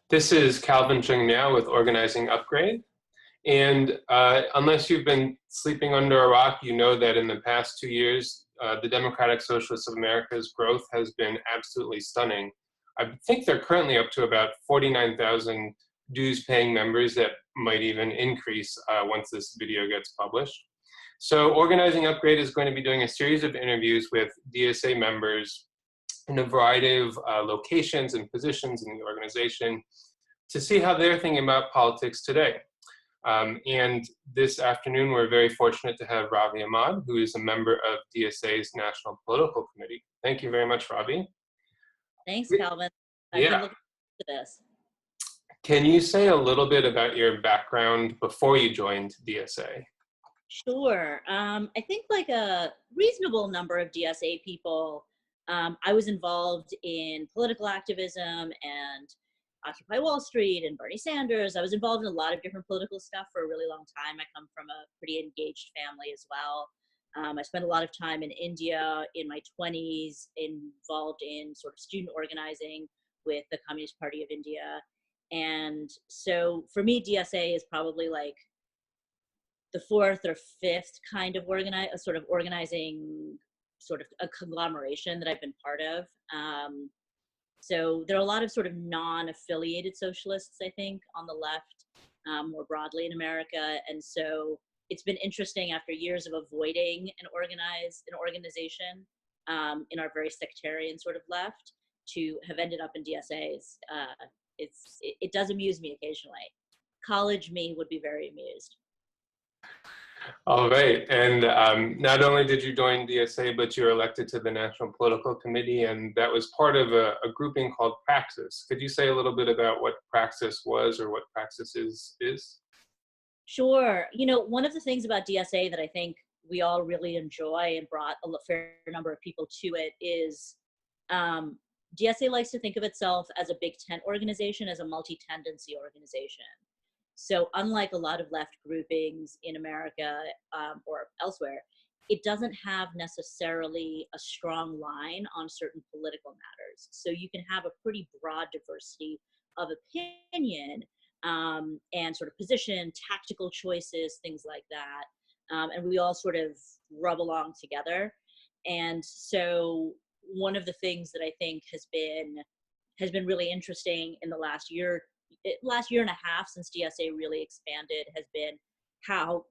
This is Calvin Cheung-Miaw with Organizing Upgrade. And unless you've been sleeping under a rock, you know that in the past 2 years, the Democratic Socialists of America's growth has been absolutely stunning. I think they're currently up to about 49,000 dues-paying members that might even increase once this video gets published. So Organizing Upgrade is going to be doing a series of interviews with DSA members in a variety of locations and positions in the organization to see how they're thinking about politics today. And this afternoon, we're very fortunate to have Ravi Ahmad, who is a member of DSA's National Political Committee. Thank you very much, Ravi. Thanks, Calvin. I've been looking forward to this. Can you say a little bit about your background before you joined DSA? Sure. I think like a reasonable number of DSA people, I was involved in political activism and Occupy Wall Street and Bernie Sanders. I was involved in a lot of different political stuff for a really long time. I come from a pretty engaged family as well. I spent a lot of time in India in my 20s, involved in sort of student organizing with the Communist Party of India. And so for me, DSA is probably like the fourth or fifth kind of organizing sort of a conglomeration that I've been part of. So there are a lot of sort of non-affiliated socialists, I think, on the left, more broadly in America. And so it's been interesting after years of avoiding an organization in our very sectarian sort of left to have ended up in DSAs. It does amuse me occasionally. College me would be very amused. All right, and not only did you join DSA, but you were elected to the National Political Committee, and that was part of a grouping called Praxis. Could you say a little bit about what Praxis was or what Praxis is? Sure. You know, one of the things about DSA that I think we all really enjoy and brought a fair number of people to it is DSA likes to think of itself as a big tent organization, as a multi-tendency organization. So unlike a lot of left groupings in America or elsewhere, it doesn't have necessarily a strong line on certain political matters. So you can have a pretty broad diversity of opinion and sort of position, tactical choices, things like that. And we all sort of rub along together. And so one of the things that I think has been really interesting in the last year and a half since DSA really expanded has been how,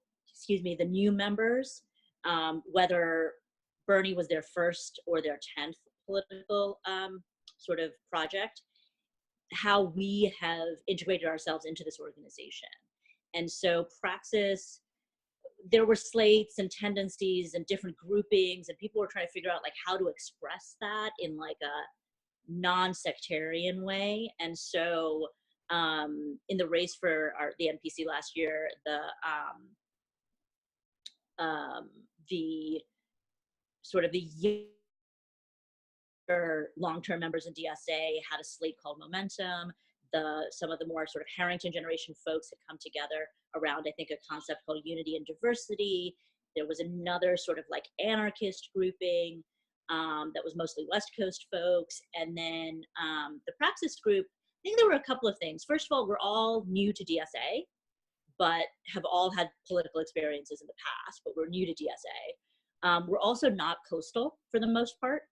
the new members, whether Bernie was their first or their 10th political sort of project, how we have integrated ourselves into this organization. And so Praxis, there were slates and tendencies and different groupings, and people were trying to figure out like how to express that in like a non-sectarian way. And so in the race for the NPC last year, the sort of the long-term members in DSA had a slate called Momentum. Some of the more sort of Harrington generation folks had come together around, I think, a concept called Unity and Diversity. There was another sort of like anarchist grouping that was mostly West Coast folks. And then the Praxis group, I think there were a couple of things. First of all, we're all new to DSA, but have all had political experiences in the past, but we're new to DSA. We're also not coastal for the most part.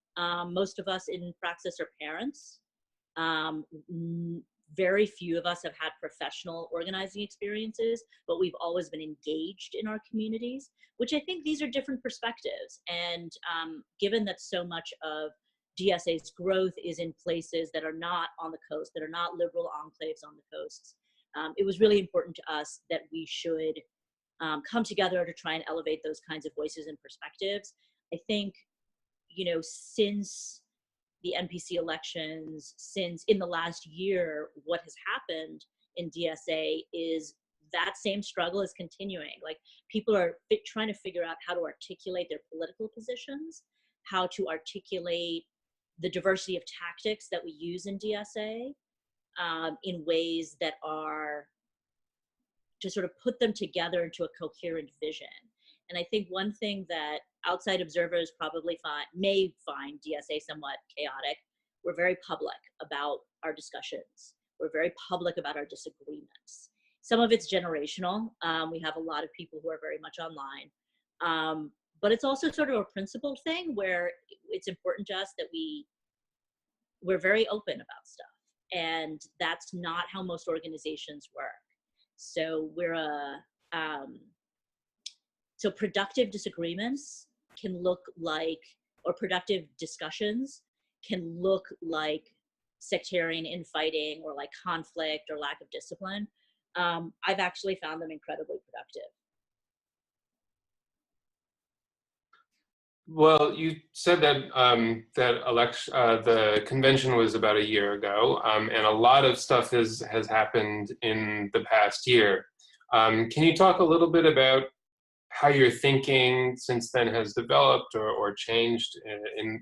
Most of us in Praxis are parents. Very few of us have had professional organizing experiences, but we've always been engaged in our communities, which I think these are different perspectives. And given that so much of DSA's growth is in places that are not on the coast, that are not liberal enclaves on the coasts, it was really important to us that we should come together to try and elevate those kinds of voices and perspectives. I think, you know, since the NPC elections, since in the last year, what has happened in DSA is that same struggle is continuing. Like people are trying to figure out how to articulate their political positions, how to articulate the diversity of tactics that we use in DSA in ways that are to sort of put them together into a coherent vision. And I think one thing that outside observers probably may find DSA somewhat chaotic, we're very public about our discussions. We're very public about our disagreements. Some of it's generational. We have a lot of people who are very much online. But it's also sort of a principled thing where it's important to us that we're very open about stuff. And that's not how most organizations work. So so productive disagreements can look like, or productive discussions can look like sectarian infighting or like conflict or lack of discipline. I've actually found them incredibly productive. Well, you said that the convention was about a year ago, and a lot of stuff has happened in the past year. Can you talk a little bit about how your thinking since then has developed or changed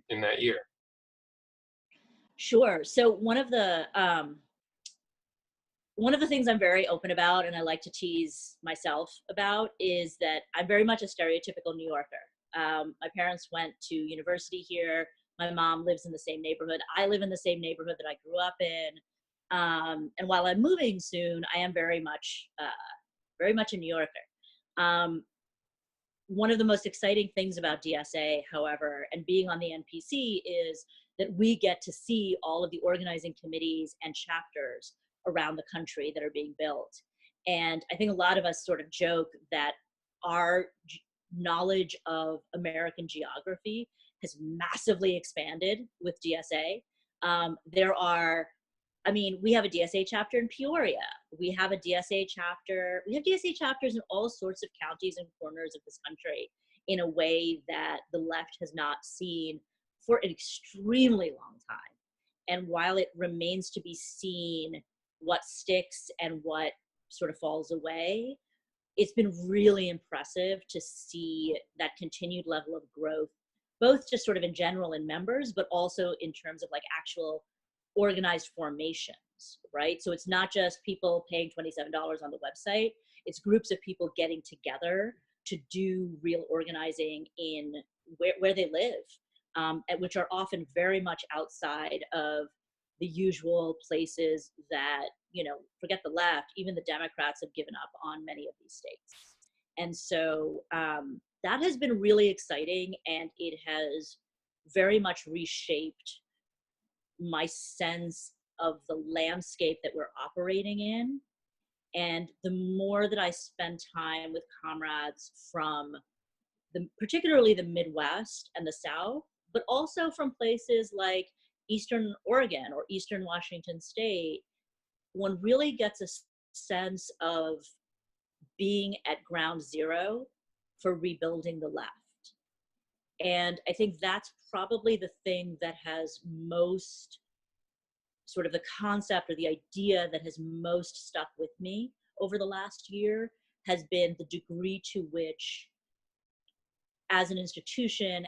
in that year? Sure. So one of the things I'm very open about, and I like to tease myself about, is that I'm very much a stereotypical New Yorker. My parents went to university here. My mom lives in the same neighborhood. I live in the same neighborhood that I grew up in. And while I'm moving soon, I am very much a New Yorker. One of the most exciting things about DSA, however, and being on the NPC, is that we get to see all of the organizing committees and chapters around the country that are being built. And I think a lot of us sort of joke that our knowledge of American geography has massively expanded with DSA. We have a DSA chapter in Peoria. We have DSA chapters in all sorts of counties and corners of this country in a way that the left has not seen for an extremely long time. And while it remains to be seen what sticks and what sort of falls away, it's been really impressive to see that continued level of growth, both just sort of in general in members, but also in terms of like actual organized formations, right? So it's not just people paying $27 on the website, it's groups of people getting together to do real organizing in where they live, which are often very much outside of the usual places that, forget the left, even the Democrats have given up on many of these states. And so that has been really exciting, and it has very much reshaped my sense of the landscape that we're operating in. And the more that I spend time with comrades from particularly the Midwest and the South, but also from places like Eastern Oregon or Eastern Washington State, one really gets a sense of being at ground zero for rebuilding the left. And I think that's probably the thing that has most, sort of the concept or the idea that has most stuck with me over the last year, has been the degree to which, as an institution,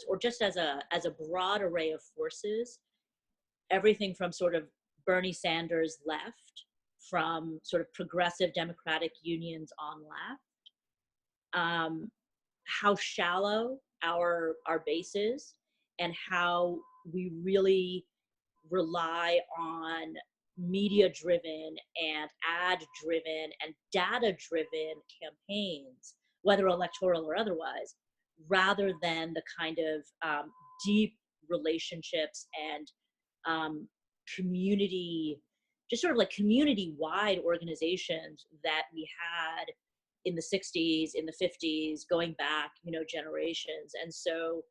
or just as a broad array of forces, everything from sort of Bernie Sanders left, from sort of progressive Democratic unions on left, how shallow our base is, and how we really rely on media-driven and ad-driven and data-driven campaigns, whether electoral or otherwise, rather than the kind of deep relationships and community, just sort of like community-wide organizations that we had in the 60s, in the 50s, going back, generations. And so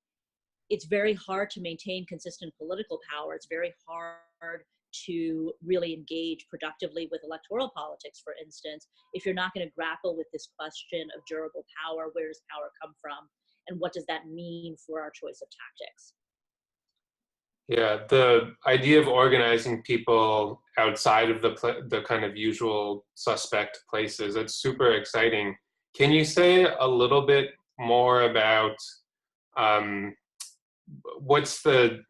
it's very hard to maintain consistent political power. It's very hard to really engage productively with electoral politics, for instance, if you're not going to grapple with this question of durable power. Where does power come from? And what does that mean for our choice of tactics? Yeah, the idea of organizing people outside of the kind of usual suspect places, it's super exciting. Can you say a little bit more about what's the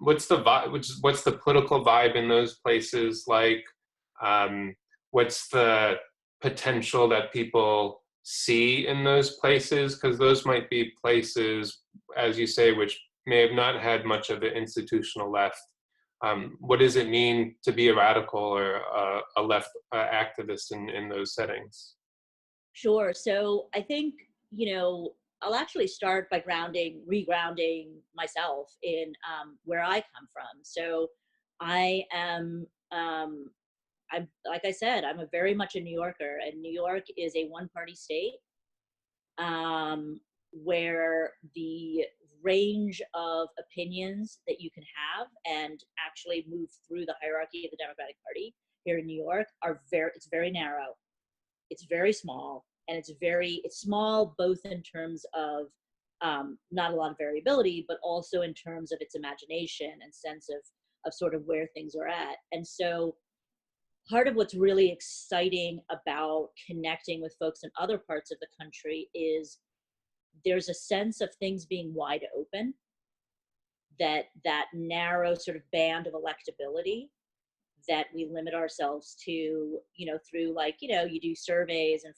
political vibe in those places like? What's the potential that people see in those places? Because those might be places, as you say, which may have not had much of the institutional left What does it mean to be a radical or a left activist in those settings? Sure. So I think, I'll actually start by regrounding myself in where I come from. So I am, I'm, like I said, I'm a very much a New Yorker, and New York is a one party state, where the range of opinions that you can have and actually move through the hierarchy of the Democratic Party here in New York it's very narrow, it's very small, and it's small both in terms of not a lot of variability, but also in terms of its imagination and sense of sort of where things are at. And so part of what's really exciting about connecting with folks in other parts of the country is there's a sense of things being wide open, that narrow sort of band of electability that we limit ourselves to, through, like, you do surveys and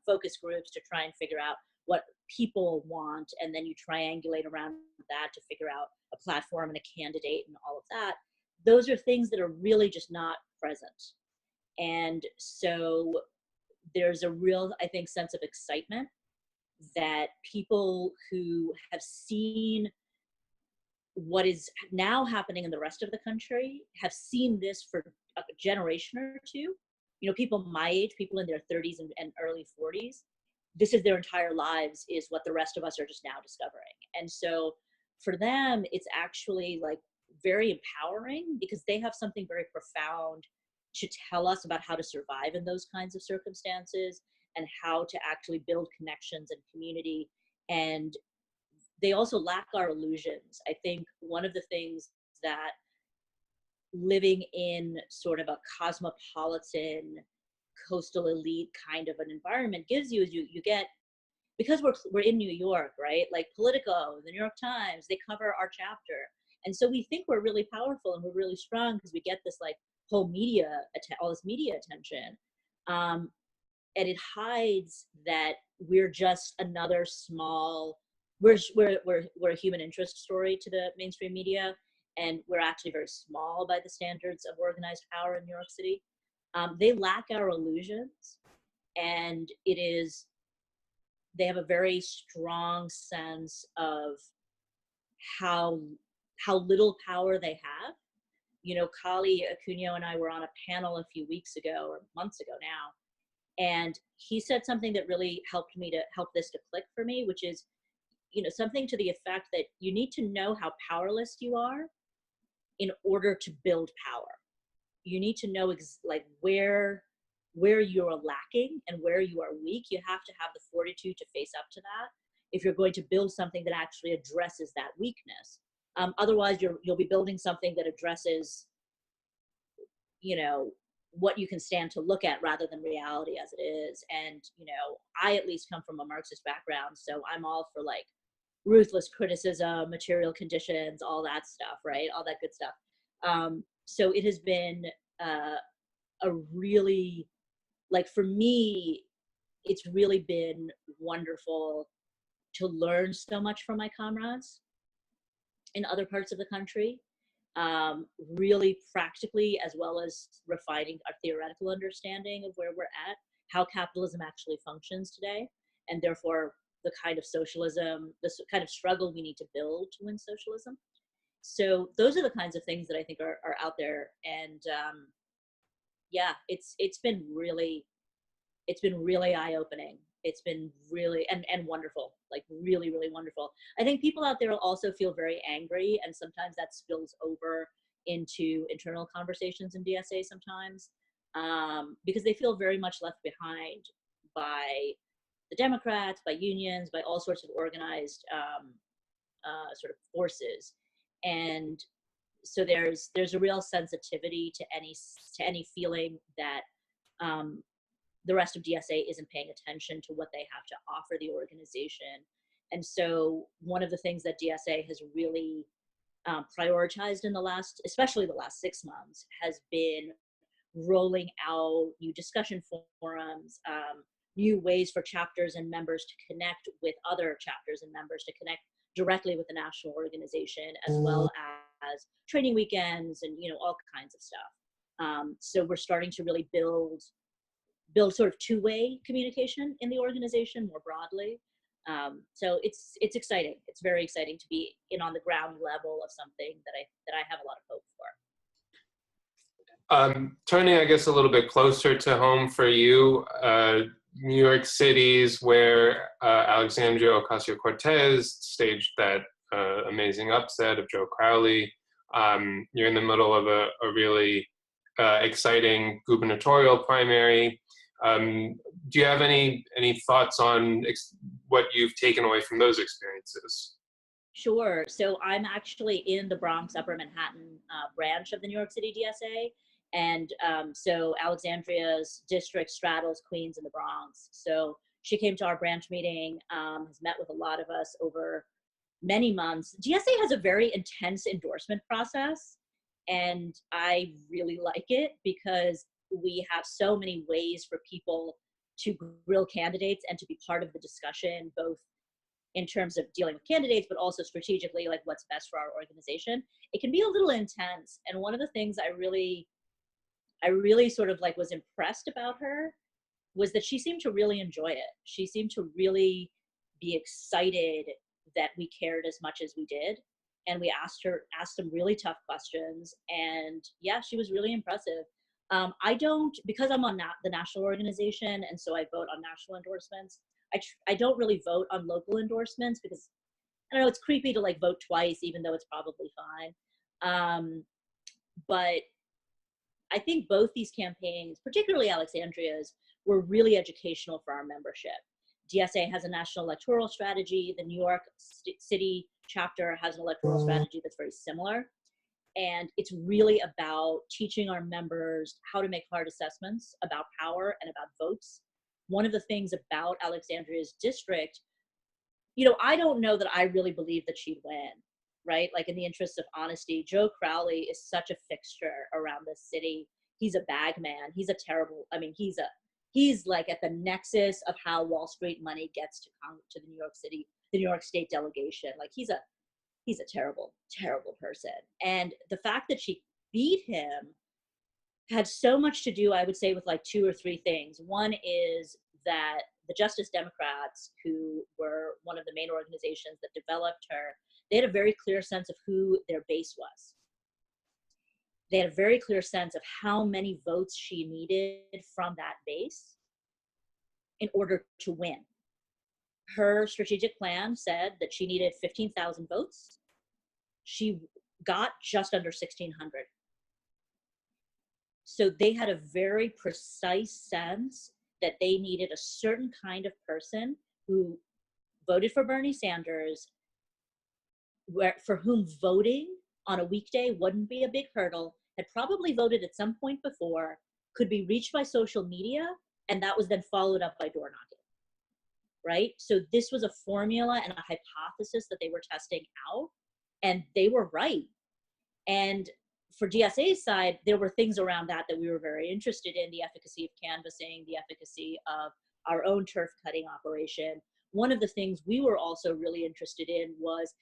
focus groups to try and figure out what people want, and then you triangulate around that to figure out a platform and a candidate and all of that. Those are things that are really just not present. And so there's a real, I think, sense of excitement that people who have seen what is now happening in the rest of the country have seen this for a generation or two. People my age, people in their 30s and early 40s, this is their entire lives, is what the rest of us are just now discovering. And so for them, it's actually like very empowering, because they have something very profound to tell us about how to survive in those kinds of circumstances and how to actually build connections and community. And they also lack our illusions. I think one of the things that living in sort of a cosmopolitan coastal elite kind of an environment gives you is you get, because we're in New York, right? Like Politico, the New York Times, they cover our chapter. And so we think we're really powerful and we're really strong because we get this like whole all this media attention. And it hides that we're just another small, we're a human interest story to the mainstream media, and we're actually very small by the standards of organized power in New York City. They lack our illusions, and they have a very strong sense of how little power they have. Kali Acunio and I were on a panel a few weeks ago, or months ago now, and he said something that really helped this to click for me, which is, something to the effect that you need to know how powerless you are in order to build power. You need to know like where you're lacking and where you are weak. You have to have the fortitude to face up to that if you're going to build something that actually addresses that weakness. Otherwise, you'll be building something that addresses, what you can stand to look at rather than reality as it is. And, I at least come from a Marxist background, so I'm all for like ruthless criticism, material conditions, all that stuff, right? All that good stuff. So it has been a really, like, for me, it's really been wonderful to learn so much from my comrades in other parts of the country, really practically, as well as refining our theoretical understanding of where we're at, how capitalism actually functions today, and therefore the kind of socialism, the kind of struggle we need to build to win socialism. So those are the kinds of things that I think are out there. And yeah, it's been really eye-opening. It's been really and wonderful, like really, really wonderful. I think people out there also feel very angry, and sometimes that spills over into internal conversations in DSA sometimes, because they feel very much left behind by the Democrats, by unions, by all sorts of organized sort of forces. And so there's a real sensitivity to any feeling that the rest of DSA isn't paying attention to what they have to offer the organization. And so one of the things that DSA has really prioritized in especially the last 6 months, has been rolling out new discussion forums, new ways for chapters and members to connect with other chapters and members, to connect directly with the national organization, as well training weekends and, all kinds of stuff. So we're starting to really build sort of two-way communication in the organization more broadly. So it's exciting. It's very exciting to be in on the ground level of something that I have a lot of hope for. Turning, I guess, a little bit closer to home for you, New York City's where Alexandria Ocasio-Cortez staged that amazing upset of Joe Crowley. You're in the middle of a really exciting gubernatorial primary. Do you have any thoughts on what you've taken away from those experiences? Sure. So I'm actually in the Bronx, Upper Manhattan branch of the New York City DSA. And so Alexandria's district straddles Queens and the Bronx. So she came to our branch meeting, has met with a lot of us over many months. DSA has a very intense endorsement process, and I really like it because we have so many ways for people to grill candidates and to be part of the discussion, both in terms of dealing with candidates, but also strategically, like what's best for our organization. It can be a little intense. And one of the things I really sort of like was impressed about her was that she seemed to really enjoy it. She seemed to really be excited that we cared as much as we did. And we asked some really tough questions. And yeah, she was really impressive. I don't, because I'm on the national organization, and so I vote on national endorsements, I don't really vote on local endorsements because, I don't know, it's creepy to like vote twice, even though it's probably fine. But I think both these campaigns, particularly Alexandria's, were really educational for our membership. DSA has a national electoral strategy. The New York City chapter has an electoral strategy that's very similar. And it's really about teaching our members how to make hard assessments about power and about votes. One of the things about Alexandria's district, I don't know that I really believe that she'd win, right? Like, in the interest of honesty, Joe Crowley is such a fixture around this city. He's a bag man. He's he's like at the nexus of how Wall Street money gets to the New York State delegation. Like, he's a terrible, terrible person. And the fact that she beat him had so much to do, I would say, with like two or three things. One is that the Justice Democrats, who were one of the main organizations that developed her, they had a very clear sense of who their base was. They had a very clear sense of how many votes she needed from that base in order to win. Her strategic plan said that she needed 15,000 votes. She got just under 1,600. So they had a very precise sense that they needed a certain kind of person who voted for Bernie Sanders, for whom voting on a weekday wouldn't be a big hurdle, had probably voted at some point before, could be reached by social media, and that was then followed up by door knocking, right? So this was a formula and a hypothesis that they were testing out, and they were right. And for DSA's side, there were things around that we were very interested in: the efficacy of canvassing, the efficacy of our own turf cutting operation. One of the things we were also really interested in was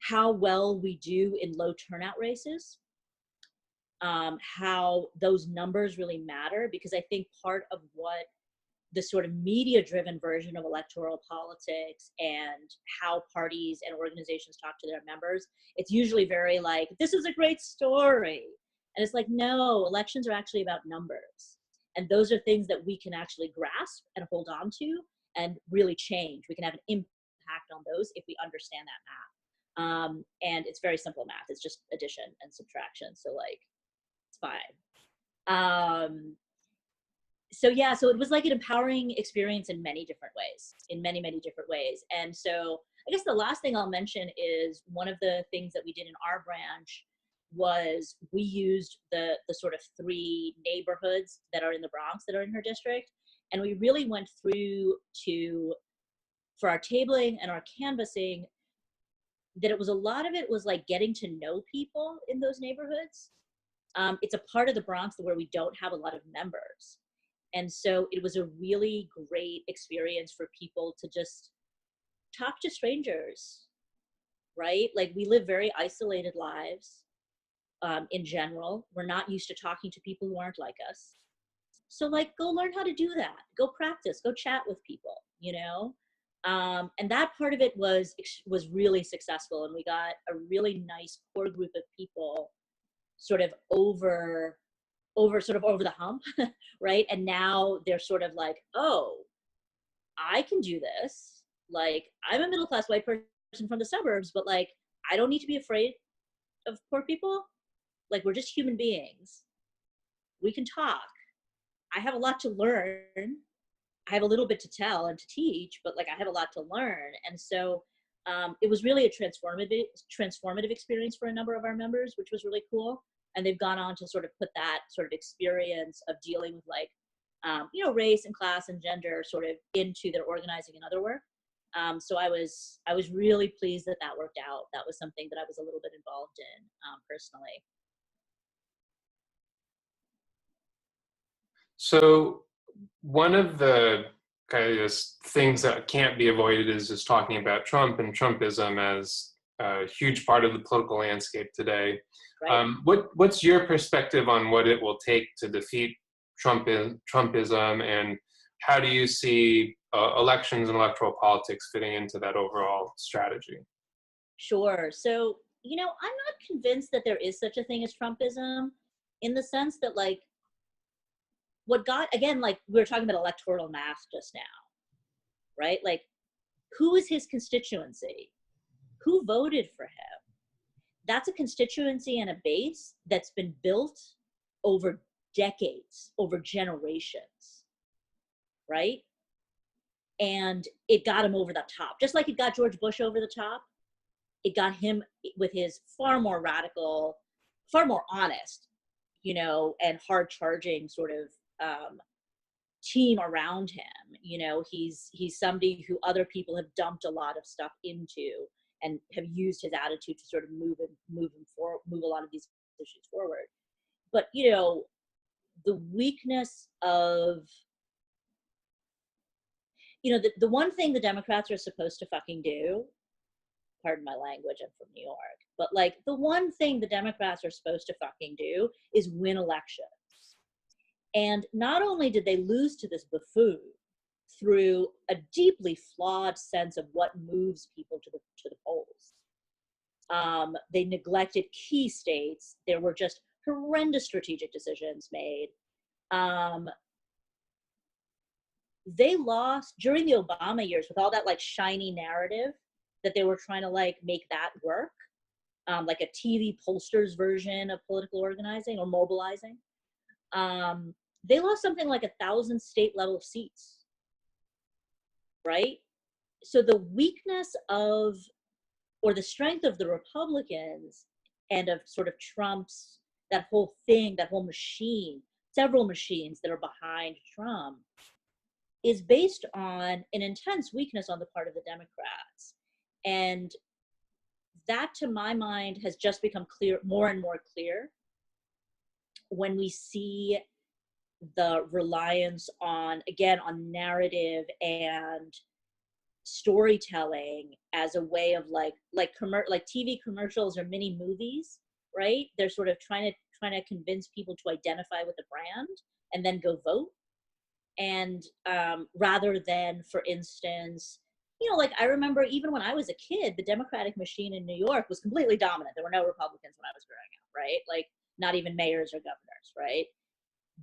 how well we do in low turnout races, how those numbers really matter, because I think part of what the sort of media-driven version of electoral politics and how parties and organizations talk to their members, it's usually very like, this is a great story. And it's like, no, elections are actually about numbers. And those are things that we can actually grasp and hold on to and really change. We can have an impact on those if we understand that math. And it's very simple math. It's just addition and subtraction. So like, it's fine. So yeah, so it was like an empowering experience in many different ways, And so I guess the last thing I'll mention is one of the things that we did in our branch was we used the sort of three neighborhoods that are in the Bronx that are in her district. And we really went through for our tabling and our canvassing, that a lot of it was like getting to know people in those neighborhoods. It's a part of the Bronx where we don't have a lot of members. And so it was a really great experience for people to just talk to strangers, right? Like, we live very isolated lives. in general. We're not used to talking to people who aren't like us. So like, go learn how to do that. Go practice. Go chat with people. You know, and that part of it was really successful, and we got a really nice core group of people, sort of over the hump, right? And now they're sort of like, oh, I can do this. Like, I'm a middle class white person from the suburbs, but like, I don't need to be afraid of poor people. Like, we're just human beings. We can talk. I have a lot to learn. I have a little bit to tell and to teach, but like, I have a lot to learn. And so it was really a transformative experience for a number of our members, which was really cool. And they've gone on to sort of put that sort of experience of dealing with like, you know, race and class and gender sort of into their organizing and other work. So I was really pleased that that worked out. That was something that I was a little bit involved in personally. So one of the kind of things that can't be avoided is just talking about Trump and Trumpism as a huge part of the political landscape today. Right. What's your perspective on what it will take to defeat Trumpism, and how do you see elections and electoral politics fitting into that overall strategy? Sure. So, you know, I'm not convinced that there is such a thing as Trumpism, in the sense that like, what got, again, like we were talking about electoral math just now, right? Like, who is his constituency? Who voted for him? That's a constituency and a base that's been built over decades, over generations, right? And it got him over the top. Just like it got George Bush over the top, it got him with his far more radical, far more honest, you know, and hard charging sort of team around him. You know, he's somebody who other people have dumped a lot of stuff into and have used his attitude to sort of move a lot of these issues forward. But you know, the weakness of, you know, the one thing the Democrats are supposed to fucking do, pardon my language, I'm from New York, but like, the one thing the Democrats are supposed to fucking do is win elections. And not only did they lose to this buffoon through a deeply flawed sense of what moves people to the polls, they neglected key states. There were just horrendous strategic decisions made. They lost during the Obama years with all that like shiny narrative that they were trying to like make that work, like a TV pollsters version of political organizing or mobilizing. They lost something like 1,000 state level seats, right? So the weakness of, or the strength of the Republicans and of sort of Trump's, that whole thing, that whole machine, several machines that are behind Trump, is based on an intense weakness on the part of the Democrats. And that, to my mind, has just become clear, more and more clear, when we see the reliance on, again, on narrative and storytelling as a way of like TV commercials or mini movies, right? They're sort of trying to convince people to identify with the brand and then go vote. And rather than, for instance, you know, like I remember even when I was a kid, the Democratic machine in New York was completely dominant. There were no Republicans when I was growing up, right? Like, not even mayors or governors, right?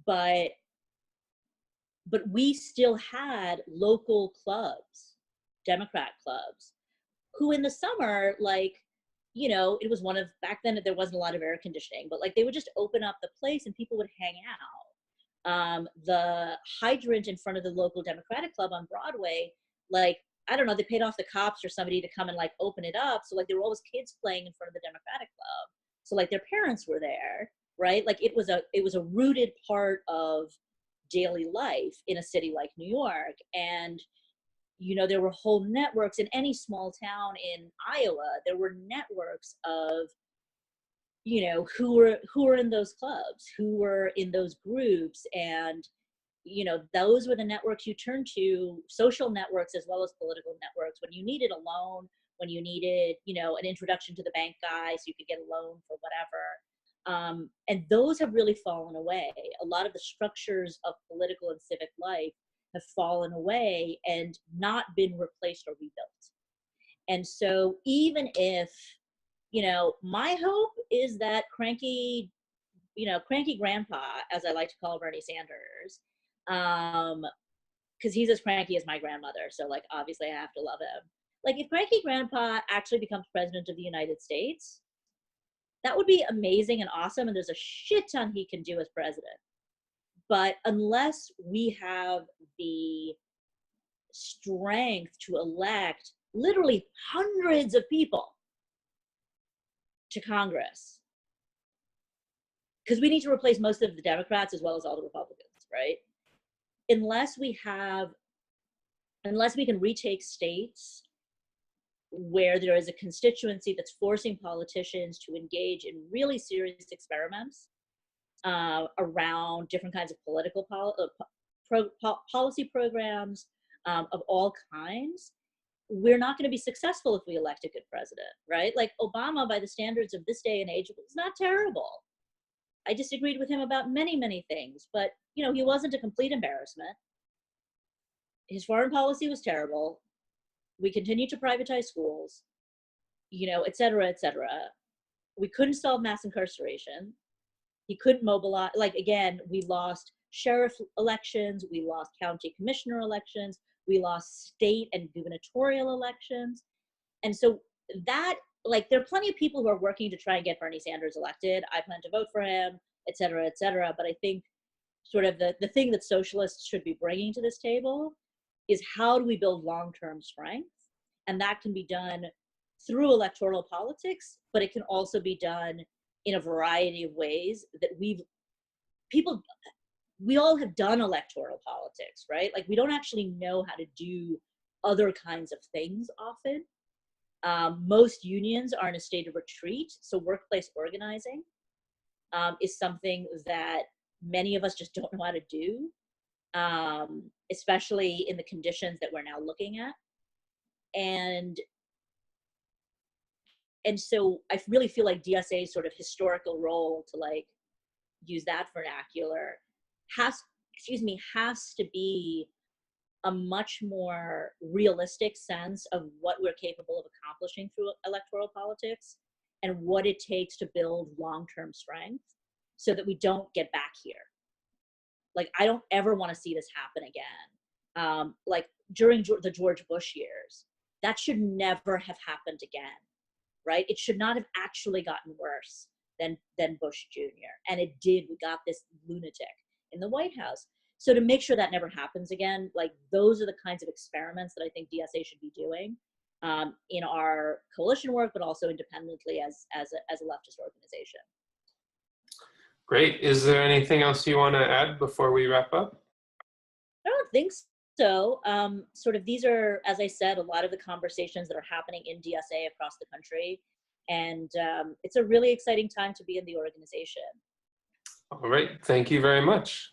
But we still had local clubs, Democrat clubs, who in the summer, like, you know, it was one of, back then there wasn't a lot of air conditioning, but like they would just open up the place and people would hang out. The hydrant in front of the local Democratic club on Broadway, like, I don't know, they paid off the cops or somebody to come and like open it up. So like there were always kids playing in front of the Democratic club. So like their parents were there, right? Like it was a rooted part of daily life in a city like New York. And, you know, there were whole networks in any small town in Iowa. There were networks of, you know, who were in those clubs, who were in those groups. And, you know, those were the networks you turned to, social networks as well as political networks, when you needed a loan, when you needed, you know, an introduction to the bank guy so you could get a loan for whatever. And those have really fallen away. A lot of the structures of political and civic life have fallen away and not been replaced or rebuilt. And so even if, my hope is that cranky grandpa, as I like to call Bernie Sanders, because he's as cranky as my grandmother. So like, obviously I have to love him. Like if cranky grandpa actually becomes president of the United States, that would be amazing and awesome. And there's a shit ton he can do as president. But unless we have the strength to elect literally hundreds of people to Congress, because we need to replace most of the Democrats as well as all the Republicans, right? Unless we can retake states where there is a constituency that's forcing politicians to engage in really serious experiments around different kinds of political policy programs of all kinds, we're not going to be successful if we elect a good president, right? Like Obama, by the standards of this day and age, was not terrible. I disagreed with him about many, many things, but he wasn't a complete embarrassment. His foreign policy was terrible. We continued to privatize schools, et cetera, et cetera. We couldn't solve mass incarceration. He couldn't mobilize. Like, again, we lost sheriff elections. We lost county commissioner elections. We lost state and gubernatorial elections. And so that, like, there are plenty of people who are working to try and get Bernie Sanders elected. I plan to vote for him, et cetera, et cetera. But I think sort of the thing that socialists should be bringing to this table is how do we build long-term strength? And that can be done through electoral politics, but it can also be done in a variety of ways that we all have done electoral politics, right? Like we don't actually know how to do other kinds of things often. Most unions are in a state of retreat, so workplace organizing is something that many of us just don't know how to do, especially in the conditions that we're now looking at. And so I really feel like DSA's sort of historical role, to like use that vernacular, has to be a much more realistic sense of what we're capable of accomplishing through electoral politics and what it takes to build long-term strength so that we don't get back here. Like, I don't ever want to see this happen again. Like during the George Bush years, that should never have happened again, right? It should not have actually gotten worse than Bush Jr. And it did. We got this lunatic in the White House. So to make sure that never happens again, like those are the kinds of experiments that I think DSA should be doing in our coalition work, but also independently as a leftist organization. Great. Is there anything else you want to add before we wrap up? I don't think so. Sort of these are, as I said, a lot of the conversations that are happening in DSA across the country. And it's a really exciting time to be in the organization. All right. Thank you very much.